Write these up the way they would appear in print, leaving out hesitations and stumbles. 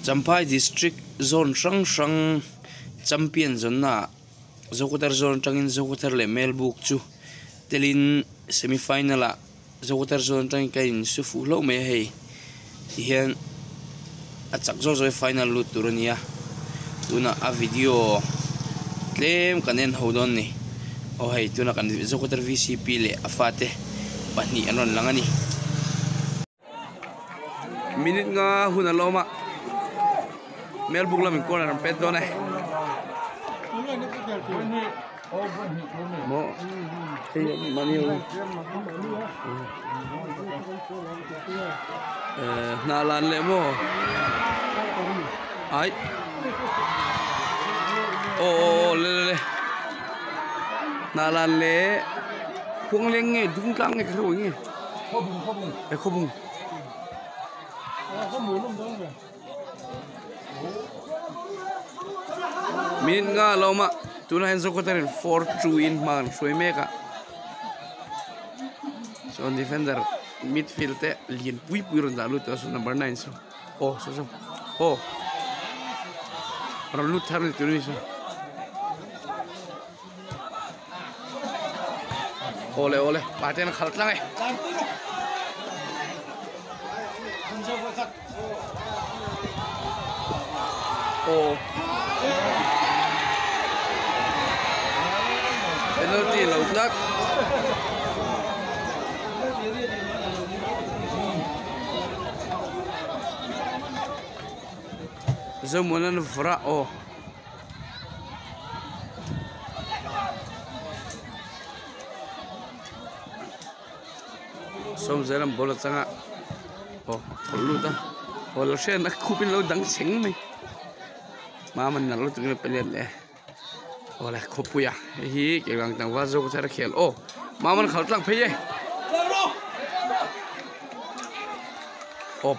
Champhai district zone sang champion zone na Zokotar zone tangin Zokotar le Melbook chu telin semifinal a Zokotar zone tangin kain sufu lo me hei hian achak zo final lut turania tuna a video tlem kanen hodon ni o hei tuna kan Zokotar VCP le afate pani anon langani minute nga hunaloma Melbook lam corner pet done mo mani nalan le mo ai le nalan le khung leng nge dung tlang nge khru nge khobung min nga loma tuna hen Zokotar 4-2 in man soi meka so defender midfield te lien pui ron dalu to so number 9 so ron lut thar ni tuni so ole paten khalt lang ai penalty laut lak zamunan fra som zaram bola changa luta lo shen na khupin lo dang cheng mai maman nalo tu pelian le oleh khopuya hi ke gang tang wa Zokotar khel maman khaltlang pheye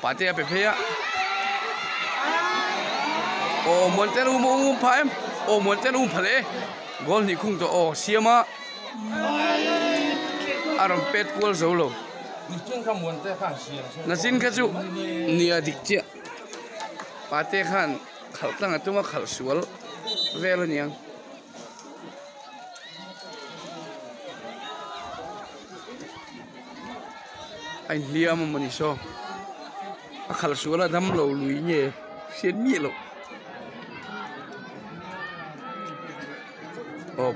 pate pe pheya monten phaim monten phale gol ni khung to siama aram pet gol zolo nasin ka chu nia dikcha pate khan khaltlang atuma khal sual velo niang ai liam mani so akhal suala dam lo lui nye sen mi lo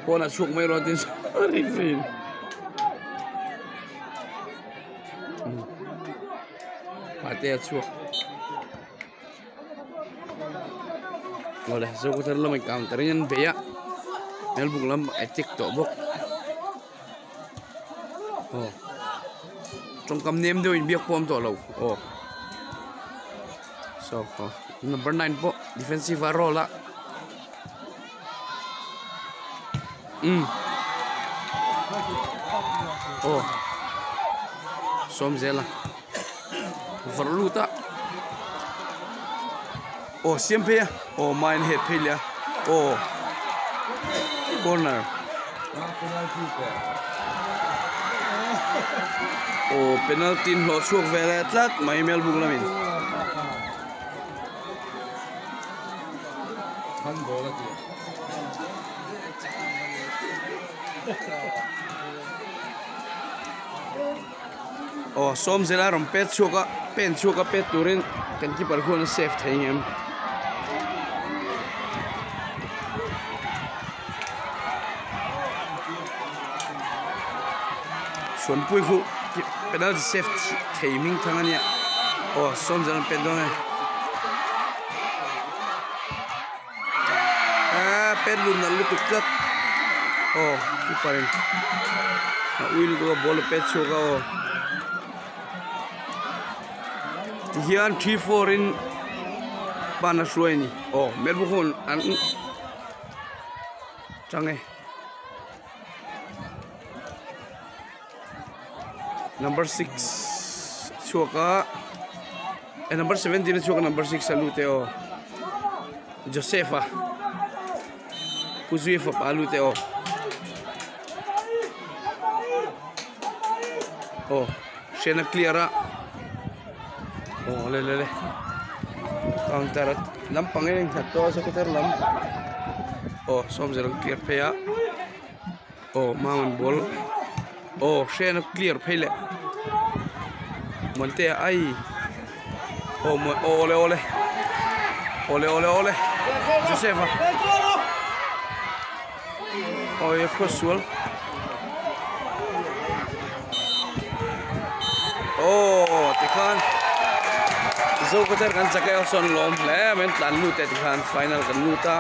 pona suk mai ro tin refrain pate achuk oleh Zokotar lam counter yan beya Melbook lam attack to bok trong kam nem do in biak pom to lo so number 9 po defensive role la som zela verluta siempre mine head pelia corner penalty lo chuak vele tlat mai Melbook lamin han bola som zela rom pet chuka pet turin kan keeper khon save thayem Suan pui khu penalty save timing thangania som zela pet dong pet lum na lu tuklat keeper win ko ball pet chuka hian 3-4 in pana suani Melbook hon an change number 6 chuka number 17 chuka number 6 salute Josefa Puzuefa palute shena cleara le counter lam pangin thật to so kutar lam oh som zero clear phaya oh maman bol oh she nó clear phele monte ai oh ole ole ole ole ole Josefa oh ye crosswell oh tikhan zo kutar kan chakai son lom le men plan lu te tikhan final kan lu ta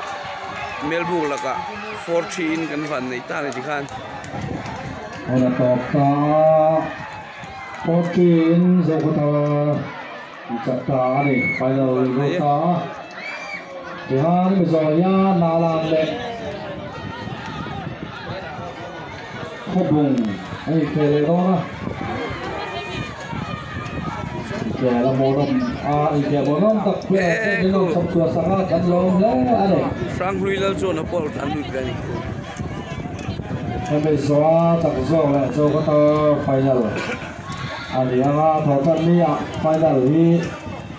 Melbourne laka 14 kan van nei ta le tikhan Ola top ta 14 zo kutar chata ni final lu ta tikhan mi zo ya na lang le khobung ai kele đó kẻ là một đồng kẻ một đồng tập quyền cái đồng tập quyền sáng là cắn lông đấy anh này Frank Louis là cho nó bỏ ăn được cái này em bây giờ tập rồi lại cho có tờ final anh ấy là thầu chân đi ạ final đi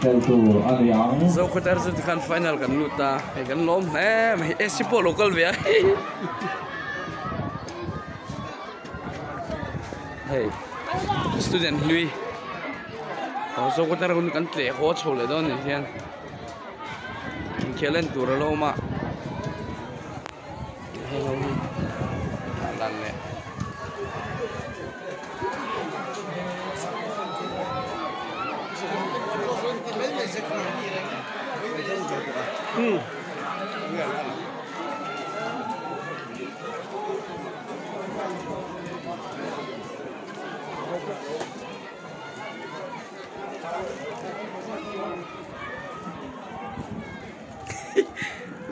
theo tù anh ấy ăn zo ko tar zut kan final kan luta e kan lom ne me esipo local ve hey student Louis zo ko tar kan tle ho chole don ni hian kelen tur lo ma hello ni lan le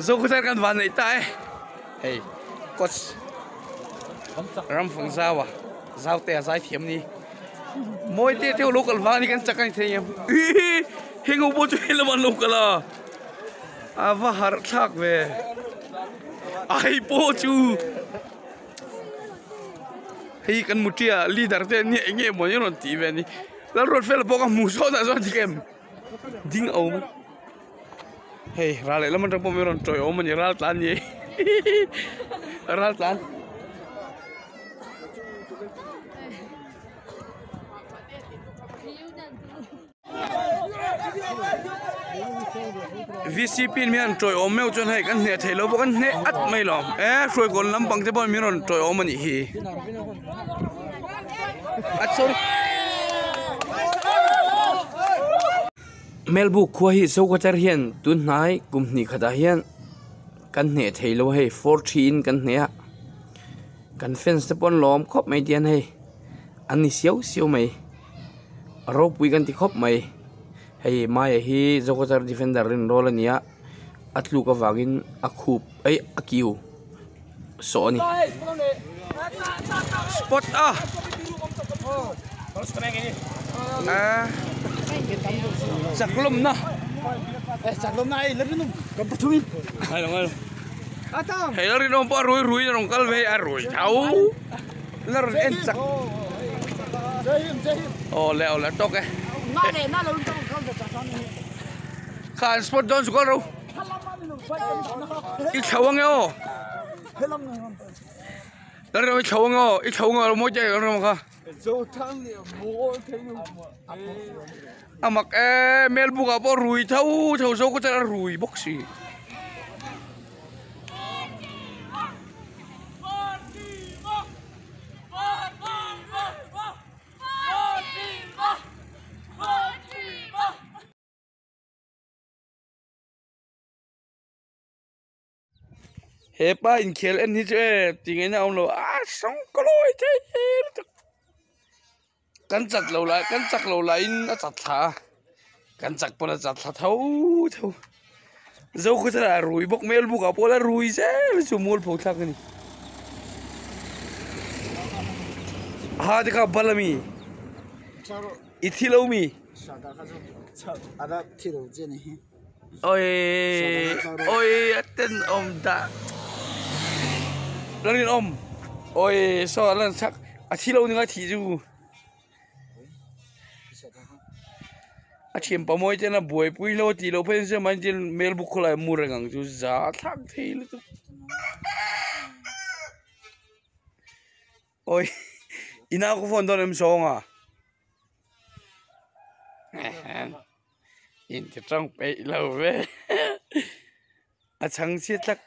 zo ko tar kan van nei ta hey coach ram phong zawa zau te zai thiam ni moi te theo local van ni kan chakai thiam hingo bo chu helaman local a va har thak ve ai po chu hi kan mutia leader te ni nge mo ni ron ti ve ni la rot fel bo ka mu so da so ti kem ding au hey rale la man po meron toy o man ral tan ni ral tan VCP mian toy o meu chon hai kan ne thelo bo kan ne at mai lo roi gon lampang te bon meron toy o man hi at sorry Melbourne khua hi zo kwatar hian tun nai kumni khada hian kan ne thailo hei 14 kan ne kan fence te pon lom khop mai dian hei ani siau mai ro pui kan ti khop mai hei mai hi zo kwatar defender rin rol ania atlu ka wagin akhup ai akiu so ni spot Saklom na. Saklom na ay lari nung kampatumin. Ay long. Atang. Hey lari nung pa ruy nung kalve aroy. Tau. Lari en sak. Jahim. Oh leo la tok eh. Na lo tong kan ta san ni. Kan spot don su ro. I chawang yo. Helam na. Lari no chawang yo. I chawang yo mo jay ro ka. Zo thang ni mo thang ni. Amak Melbourne po ruy thau zo ko ta ruy boxi. Hepa in khel en hi che tingai na ông lo song koloi thế kan chak lo la in a chat tha kan chak pona chat tha thau zo ko ta rui bok Melbourne ka pola rui se chu mol pho thak ni ha de ka balami ithilo mi Ada thiro je ni. oi aten om da Lần om, ôi sao lần chắc à thi lâu nữa thì dù a chim pa moi chen a buai pui lo ti lo pen se man chen mel bu khulai mu rengang chu za thak thei le tu oi ina ko phone don em song à in cái trong pe lo ve a chang chi tak